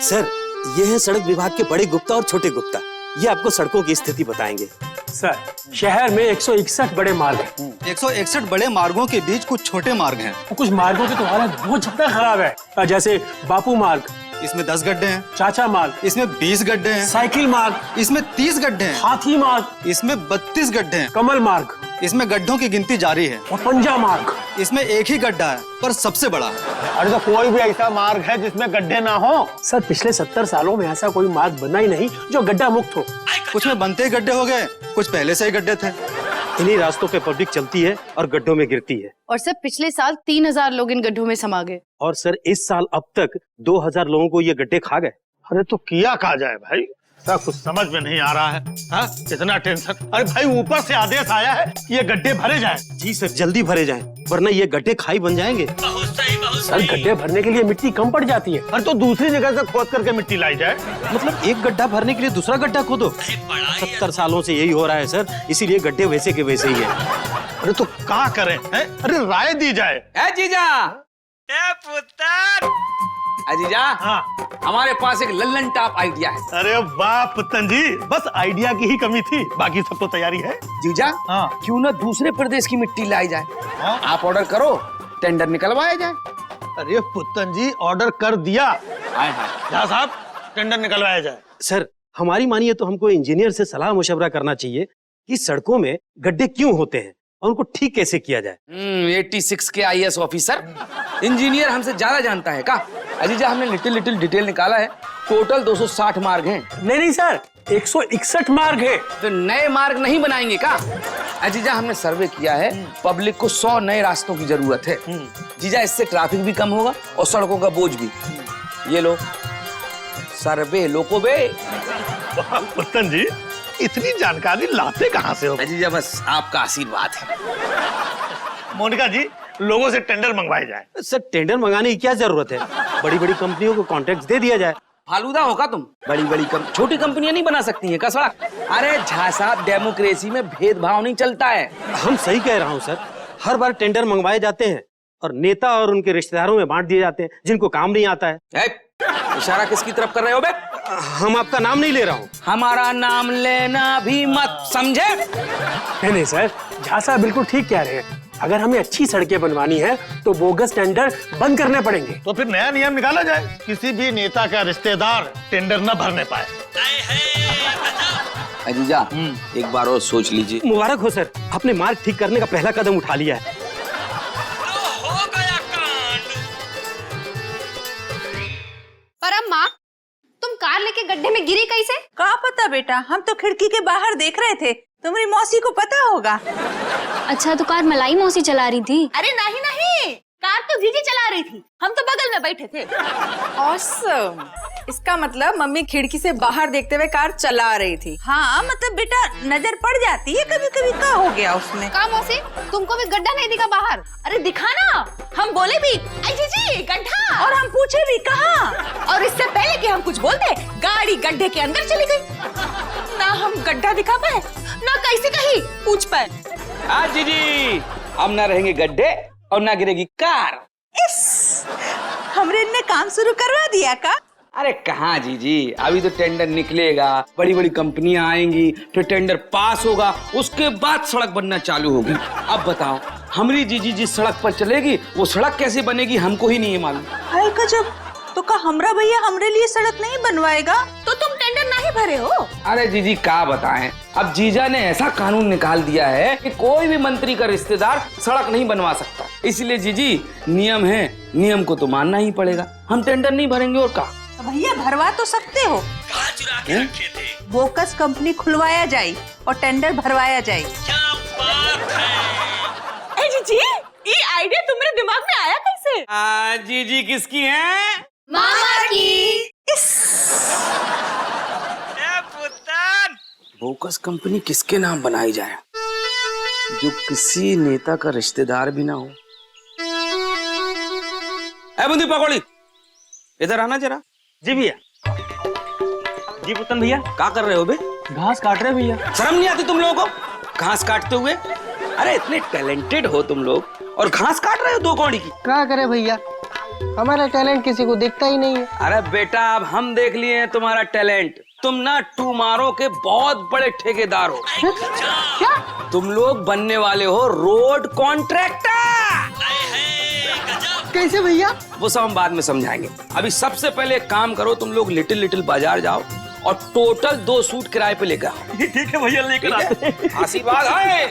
Sir, ये है सड़क विभाग के बड़े गुप्ता और छोटे गुप्ता। ये आपको सड़कों की स्थिति बताएंगे। सर, शहर में 161 बड़े मार्ग हैं। 161 बड़े मार्गों के बीच कुछ छोटे मार्ग हैं। कुछ मार्गों की तो हालत बहुत ज्यादा खराब है, जैसे बापू मार्ग, इसमें 10 गड्ढे हैं। चाचा मार्ग, इसमें 20 गड्ढे हैं। साइकिल मार्ग, इसमें 30 गड्ढे हैं। हाथी मार्ग, इसमें 32 गड्ढे हैं। कमल मार्ग, इसमें गड्ढों की गिनती जारी है। और पंजा मार्ग, इसमें एक ही गड्ढा है पर सबसे बड़ा है। अरे तो कोई भी ऐसा मार्ग है जिसमें गड्ढे ना हो? सर, पिछले 70 सालों में ऐसा कोई मार्ग बना ही नहीं जो गड्ढा मुक्त हो। कुछ में बनते ही गड्ढे हो गए, कुछ पहले से ही गड्ढे थे। इन्हीं रास्तों पे पब्लिक चलती है और गड्ढों में गिरती है। और सर, पिछले साल 3000 लोग इन गड्ढों में समा गए। और सर, इस साल अब तक 2000 लोगों को ये गड्ढे खा गए। अरे तो किया कहा जाए भाई, सर कुछ समझ में नहीं आ रहा है। हाँ, इतना टेंशन। अरे भाई, ऊपर से आदेश आया है ये गड्ढे भरे जाएं। जी सर, जल्दी भरे जाएं, वरना ये गड्ढे खाई बन जाएंगे। सर, गड्ढे भरने के लिए मिट्टी कम पड़ जाती है। अरे तो दूसरी जगह से खोद करके मिट्टी लाई जाए। मतलब एक गड्ढा भरने के लिए दूसरा गड्ढा खोदो? 70 सालों से यही हो रहा है सर, इसीलिए गड्ढे वैसे के वैसे ही है। अरे तो क्या करें है? अरे राय दी जाए। ए जीजा, ए पुत्र, जीजा, हाँ, हमारे पास एक लल्लन टॉप आइडिया है। अरे वाह पुतन जी, बस आइडिया की ही कमी थी, बाकी सब तो तैयारी है। जीजा, हाँ, क्यों ना दूसरे प्रदेश की मिट्टी लाई जाए? हाँ? आप ऑर्डर करो, टेंडर निकलवाया जाए। अरे पुतन जी, ऑर्डर कर दिया। हाय हाय, जा साहब, टेंडर निकलवाया जाए। सर, हमारी मानिए तो हमको इंजीनियर से सलाह मशवरा करना चाहिए कि सड़कों में गड्ढे क्यों होते हैं और उनको ठीक कैसे किया जाए। 86 के IAS ऑफिसर, इंजीनियर हमसे ज्यादा जानता है का? अजीजा, हमने लिटिल डिटेल निकाला है, टोटल 260 मार्ग हैं। नहीं सर, 161 मार्ग है। तो नए मार्ग नहीं बनाएंगे का? अजीजा, हमने सर्वे किया है, पब्लिक को 100 नए रास्तों की जरूरत है। जीजा, इससे ट्रैफिक भी कम होगा और सड़कों का बोझ भी। ये लो सर्वे लोको बे। पुतन जी, इतनी जानकारी लाते कहाँ से हो? अजीजा, बस आपका आशीर्वाद है। मोनिका जी, लोगों से टेंडर मंगवाए जाए। सर, टेंडर मंगाने की क्या जरूरत है? बड़ी बड़ी कंपनियों को कॉन्ट्रैक्ट दे दिया जाए। फालूदा होगा तुम? बड़ी छोटी कंपनियां नहीं बना सकती हैं का सड़क? अरे झासा, डेमोक्रेसी में भेदभाव नहीं चलता है। हम सही कह रहा हूँ सर, हर बार टेंडर मंगवाए जाते हैं और नेता और उनके रिश्तेदारों में बांट दिए जाते हैं जिनको काम नहीं आता है। इशारा किसकी तरफ कर रहे हो बे? हम आपका नाम नहीं ले रहा हूँ। हमारा नाम लेना भी मत, समझे? नहीं सर, झासा बिल्कुल ठीक कह रहे हैं। अगर हमें अच्छी सड़कें बनवानी है तो बोगस टेंडर बंद करने पड़ेंगे। तो फिर नया नियम निकाला जाए, किसी भी नेता का रिश्तेदार टेंडर न भरने पाए। अजीजा, एक बार और सोच लीजिए। मुबारक हो सर, आपने मार्ग ठीक करने का पहला कदम उठा लिया है। हो गया कांड। पर अब माँ, तुम कार लेके गड्ढे में गिरी कैसे? कहाँ पता बेटा, हम तो खिड़की के बाहर देख रहे थे, तुम्हारी मौसी को पता होगा। अच्छा, तो कार मलाई मौसी चला रही थी? अरे नहीं, कार तो जीजी चला रही थी, हम तो बगल में बैठे थे। ऑसम, इसका मतलब मम्मी खिड़की से बाहर देखते हुए कार चला रही थी। हाँ, मतलब बेटा नजर पड़ जाती है कभी कभी। क्या हो गया उसमें? का मौसी, तुमको भी गड्ढा नहीं दिखा बाहर? अरे दिखा ना, हम बोले भी आई जीजी गड्ढा, और हम पूछे भी कहाँ। और इससे पहले कि हम कुछ बोलते, गाड़ी गड्ढे के अंदर चली गई। ना हम गड्ढा दिखा पाए, ना कैसे कहीं पूछ पाए। जीजी, अब ना रहेंगे गड्ढे और ना गिरेगी कार। हमरे ने काम शुरू करवा दिया का? अरे कहाँ जीजी, अभी तो टेंडर निकलेगा, बड़ी बड़ी कंपनियां आएंगी, फिर टेंडर पास होगा, उसके बाद सड़क बनना चालू होगी। अब बताओ, हमारी जीजी जिस सड़क पर चलेगी वो सड़क कैसे बनेगी हमको ही नहीं मालूम। हाय गजब, तो का हमरा भैया हमरे लिए सड़क नहीं बनवाएगा? तो तुम टेंडर नहीं भरे हो? अरे जीजी क्या बताएं, अब जीजा ने ऐसा कानून निकाल दिया है कि कोई भी मंत्री का रिश्तेदार सड़क नहीं बनवा सकता। इसलिए जीजी, नियम है, नियम को तो मानना ही पड़ेगा। हम टेंडर नहीं भरेंगे और का? भैया भरवा तो सकते हो। कहाँ चुरा के रखे थे? बोकस कंपनी खुलवाया जाए और टेंडर भरवाया जाए। क्या बात है? ए जीजी, ये आइडिया तुम्हारे दिमाग में आया कैसे? जीजी किसकी है? मामा की। बोकस कंपनी किसके नाम बनाई जाए जो किसी नेता का रिश्तेदार भी ना हो? ए बंदी पकौड़ी, इधर आना जरा। जी भैया। जी पुतन भैया। क्या कर रहे हो बे? घास काट रहे भैया। शर्म नहीं आती तुम लोगों को घास काटते हुए? अरे इतने टैलेंटेड हो तुम लोग और घास काट रहे हो दो कौड़ी की। क्या करे भैया, हमारा टैलेंट किसी को दिखता ही नहीं है। अरे बेटा अब हम देख लिए हैं तुम्हारा टैलेंट। तुम ना टुमारो के बहुत बड़े ठेकेदार हो। क्या? तुम लोग बनने वाले हो रोड कॉन्ट्रैक्टर। कैसे भैया? वो सब हम बाद में समझाएंगे। अभी सबसे पहले एक काम करो, तुम लोग लिटिल लिटिल बाजार जाओ और टोटल 2 सूट किराए पे लेकर आओ। ठीक है भैया, लेकर आते हैं। आशीर्वाद है।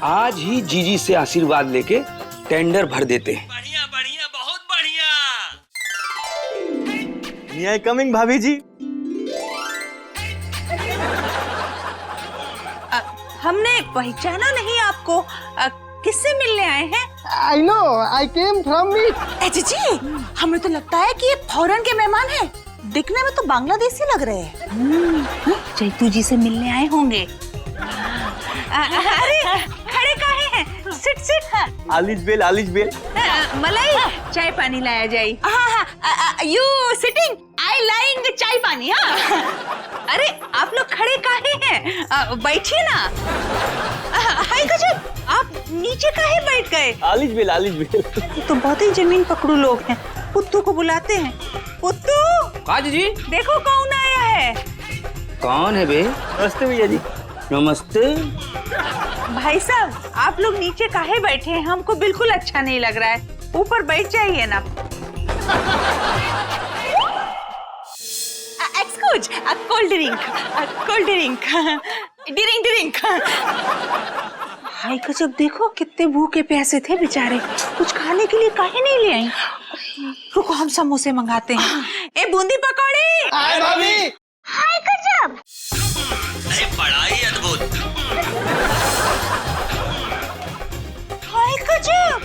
आज ही जीजी से आशीर्वाद लेके टेंडर भर देते हैं। बढ़िया बढ़िया, बहुत बढ़िया। मी आई कमिंग भाभी जी। हमने पहचाना नहीं आपको। किससे मिलने आए हैं? I know, I came from me. जी हमें तो लगता है कि ये फॉरेन के मेहमान हैं। दिखने में तो बांग्लादेशी लग रहे हैं। चैतू जी से मिलने आए होंगे। अरे खड़े काहे हैं? Sit sit. All is well. मलाई चाय पानी लाया जाए। हाँ, यू सिटिंग, आई लाइंग चाय पानी। हाँ अरे आप लोग खड़े काहे हैं? बैठिए ना। हाय गजब, आप नीचे काहे बैठ गए? आलिज बेल। ये तो बहुत ही जमीन पकड़ू लोग हैं। पुत्तू को बुलाते हैं। पुत्तू, हाँ जी। देखो कौन आया है। कौन है बे? नमस्ते भैया जी। नमस्ते। भाई साहब आप लोग नीचे काहे बैठे हैं? हमको बिल्कुल अच्छा नहीं लग रहा है। ऊपर बैठ जाइए ना। Excuse, cold drink, drink. हाय गजब, देखो कितने भूखे प्यासे थे बेचारे। कुछ खाने के लिए काहे नहीं ले आई? रुको हम समोसे मंगाते हैं। ए बूंदी पकौड़ी। हाय भाभी। हाय गजब। नहीं, बड़ा ही अद्भुत। हाय गजब,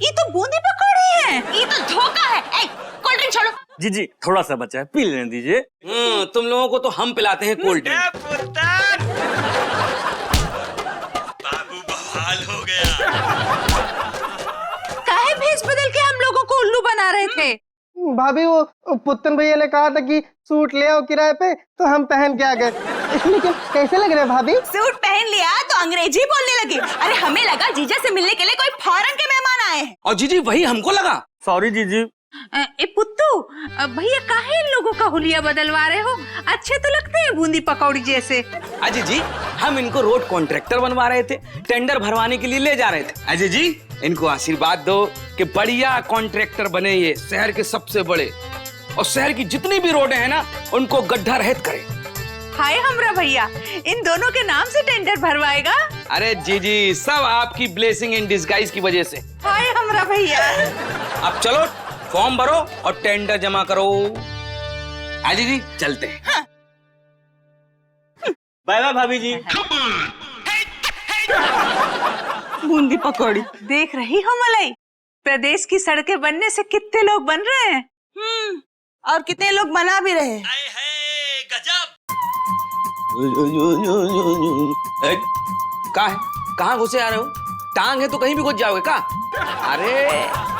ये तो बूंदी पकौड़ी है। ये तो धोखा है। कोल्ड ड्रिंक छोड़ो। जी थोड़ा सा बचा है, पी लेने दीजिए। तुम लोगों को तो हम पिलाते हैं कोल्ड ड्रिंक। बाबू बवाल हो गया। काहे भेष बदल के हम लोगों को उल्लू बना रहे थे? भाभी वो पुत्तन भैया ने कहा था कि सूट ले आओ किराए पे, तो हम पहन के आ गए। लेकिन कैसे लग रहे हैं भाभी? सूट पहन लिया तो अंग्रेजी बोलने लगे। अरे हमें लगा जीजा से मिलने के लिए कोई फॉरेन के मेहमान आए हैं। और जीजी वही हमको लगा। सॉरी जीजी। ए पुत्तू, भैया काहे इन लोगों का हुलिया बदलवा रहे हो? अच्छे तो लगते हैं बूंदी पकौड़ी जैसे। अजय जी, हम इनको रोड कॉन्ट्रैक्टर बनवा रहे थे, टेंडर भरवाने के लिए ले जा रहे थे। अजय जी इनको आशीर्वाद दो कि बढ़िया कॉन्ट्रैक्टर बने, ये शहर के सबसे बड़े, और शहर की जितनी भी रोडें हैं ना उनको गड्ढा रहित करें। हाय हमरा भैया, इन दोनों के नाम से टेंडर भरवाएगा? अरे जी सब आपकी ब्लेसिंग इन डिस्गाइज की वजह से। हाय हमरा भैया। अब चलो फॉर्म भरो और टेंडर जमा करो। अजय जी चलते हैं। हाँ। बाय बाय भाभी जी। बूंदी पकौड़ी देख रही हो मलाई? प्रदेश की सड़कें बनने से कितने लोग बन रहे हैं। और कितने लोग बना भी रहे हैं। गजब। कहाँ घुसे आ रहे हो? टांग है तो कहीं भी घुस जाओगे का? अरे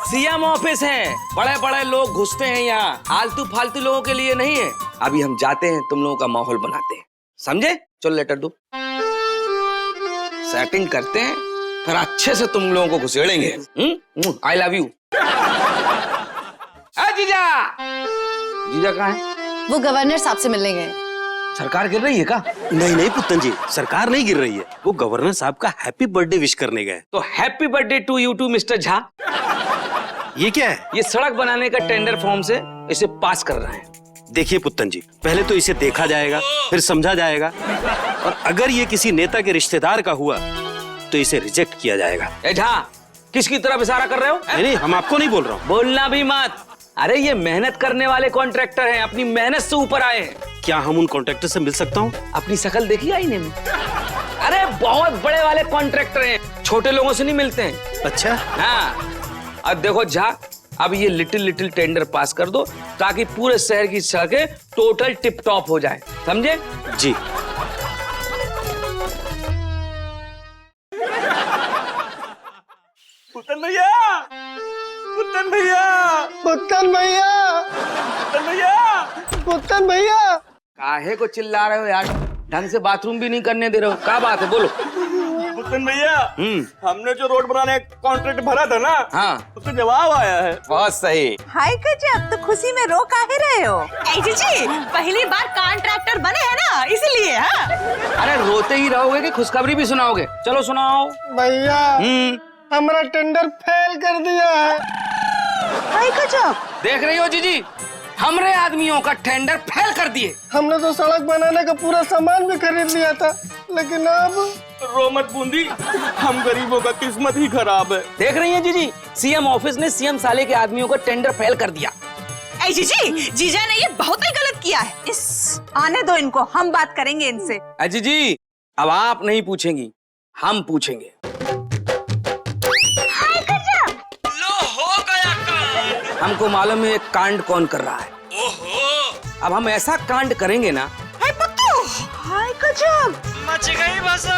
सीएम ऑफिस है, बड़े बड़े लोग घुसते हैं यहाँ, आलतू फालतू लोगों के लिए नहीं है। अभी हम जाते हैं, तुम लोगों का माहौल बनाते हैं, समझे? चलो लेटर दो, सेटिंग करते हैं, फिर अच्छे से तुम लोगों को घुसेड़ेंगे। I love you. जीजा जीजा कहाँ है? वो गवर्नर साहब से मिलने गए। सरकार गिर रही है का? नहीं पुत्तन जी, सरकार नहीं गिर रही है। वो गवर्नर साहब का हैप्पी बर्थडे विश करने गए। तो happy birthday to you to mister Jha. ये क्या है? ये सड़क बनाने का टेंडर फॉर्म से इसे पास कर रहे हैं। देखिए पुत्तन जी, पहले तो इसे देखा जाएगा, फिर समझा जाएगा, और अगर ये किसी नेता के रिश्तेदार का हुआ तो इसे रिजेक्ट किया जाएगा। ए झा, किसकी तरफ इशारा कर रहे हो? नहीं, हम आपको नहीं बोल रहा हूँ। बोलना भी मत। अरे ये मेहनत करने वाले कॉन्ट्रैक्टर हैं, अपनी मेहनत से ऊपर आए हैं। क्या हम उन कॉन्ट्रैक्टर से मिल सकता हूँ? अपनी शक्ल देखी आईने में? अरे बहुत बड़े वाले कॉन्ट्रैक्टर हैं, छोटे लोगों से नहीं मिलते हैं। अच्छा हाँ। अब देखो झा, अब ये लिटिल टेंडर पास कर दो ताकि पूरे शहर की सड़कें टोटल टिप टॉप हो जाए, समझे? जी। पुत्तन भैया, पुत्तन भैया, पुत्तन भैया, पुत्तन भैया, पुत्तन भैया। काहे को चिल्ला रहे हो यार? ढंग से बाथरूम भी नहीं करने दे रहे हो, क्या बात है? बोलो। पुतन भैया हमने जो रोड बनाने का कॉन्ट्रैक्ट भरा था ना, हाँ उसका जवाब आया है। बहुत सही। हाय गजब, तो खुशी में रो काहे रहे हो? ऐ जीजी पहली बार कॉन्ट्रैक्टर बने हैं ना, इसीलिए। हाँ अरे रोते ही रहोगे कि खुशखबरी भी सुनाओगे? चलो सुनाओ। भैया हमारा टेंडर फेल कर दिया है। हाय गजब, देख रही हो जीजी, हमरे आदमियों का टेंडर फेल कर दिए। हमने तो सड़क बनाने का पूरा सामान भी खरीद लिया था, लेकिन अब रो मत बूंदी, हम गरीबों का किस्मत ही खराब है। देख रही हैं जीजी, सीएम ऑफिस ने सीएम साले के आदमियों का टेंडर फेल कर दिया। ऐ जीजी जीजा ने ये बहुत ही गलत किया है। इस आने दो इनको, हम बात करेंगे इनसे। जीजी अब आप नहीं पूछेंगी, हम पूछेंगे। लो हो गया कांड। हमको मालूम है कांड कौन कर रहा है। ओहो, अब हम ऐसा कांड करेंगे ना। हाय गजब, मच गई बसा।